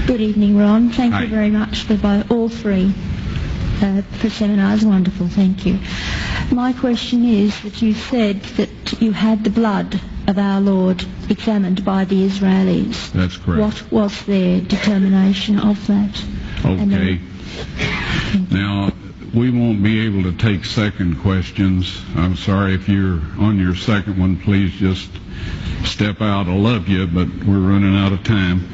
Good evening, Ron. Thank Hi. you very much for all three for seminars. Wonderful, thank you. My question is that you said that you had the blood of our Lord examined by the Israelis. That's correct. What was their determination of that? Okay. Now, we won't be able to take second questions. I'm sorry if you're on your second one, please just step out. I love you, but we're running out of time.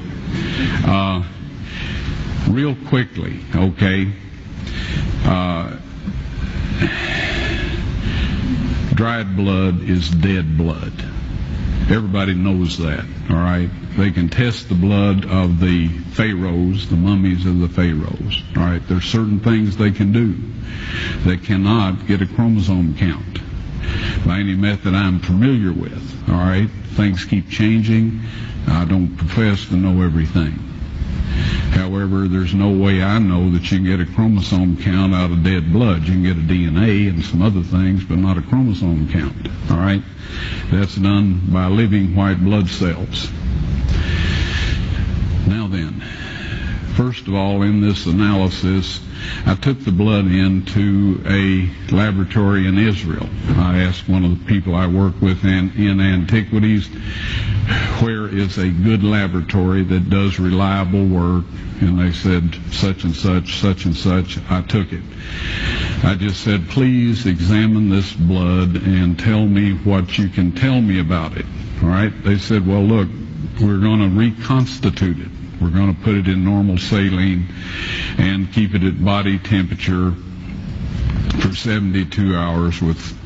Real quickly, okay. Dried blood is dead blood. Everybody knows that, all right? They can test the blood of the pharaohs, the mummies of the pharaohs, all right? There's certain things they can do. They cannot get a chromosome count by any method I'm familiar with, all right? Things keep changing. I don't profess to know everything. However, there's no way I know that you can get a chromosome count out of dead blood. You can get a DNA and some other things, but not a chromosome count, all right? That's done by living white blood cells. Now then, first of all, in this analysis, I took the blood into a laboratory in Israel. I asked one of the people I work with in antiquities, where is a good laboratory that does reliable work? And they said, such and such, such and such. I took it. I just said, please examine this blood and tell me what you can tell me about it. All right? They said, well, look, we're going to reconstitute it. We're going to put it in normal saline and keep it at body temperature for 72 hours with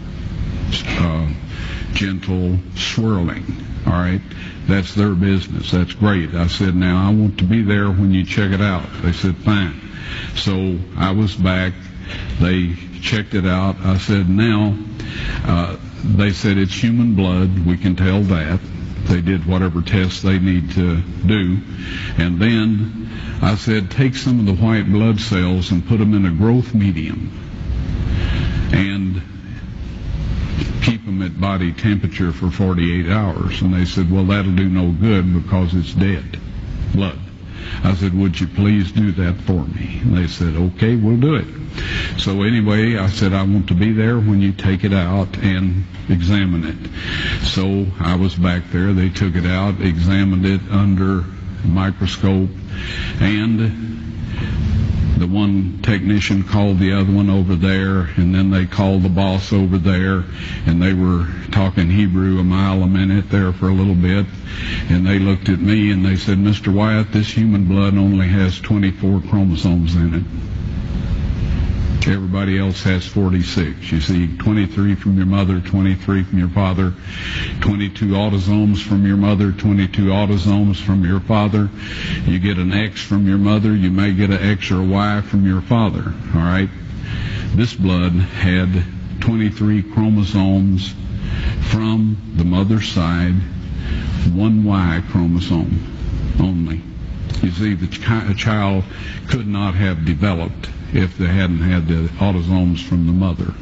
gentle swirling. All right? That's their business. That's great. I said, now I want to be there when you check it out. They said, fine. So I was back. They checked it out. I said, now, they said it's human blood. We can tell that. They did whatever tests they need to do. And then I said, take some of the white blood cells and put them in a growth medium and keep them at body temperature for 48 hours. And they said, well, that'll do no good because it's dead blood. I said, would you please do that for me? And they said, okay, we'll do it. So anyway, I said, I want to be there when you take it out and examine it. So I was back there. They took it out, examined it under a microscope, and the one technician called the other one over there, and then they called the boss over there, and they were talking Hebrew a mile a minute there for a little bit, and they looked at me and they said, Mr. Wyatt, this human blood only has 24 chromosomes in it. Everybody else has 46. You see, 23 from your mother, 23 from your father, 22 autosomes from your mother, 22 autosomes from your father. You get an X from your mother, you may get an X or a Y from your father, all right? This blood had 23 chromosomes from the mother's side, one Y chromosome only. You see, a child could not have developed if they hadn't had the autosomes from the mother.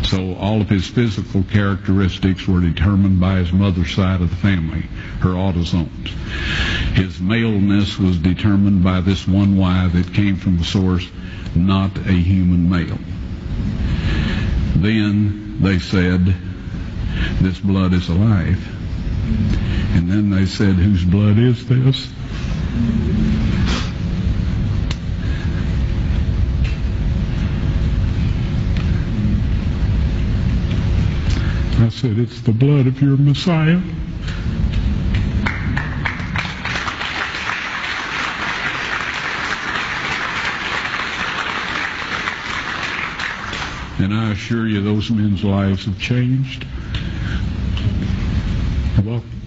So all of his physical characteristics were determined by his mother's side of the family, her autosomes. His maleness was determined by this one Y that came from the source, not a human male. Then they said, this blood is alive. And then they said, whose blood is this? I said, it's the blood of your Messiah. And I assure you those men's lives have changed. You're welcome.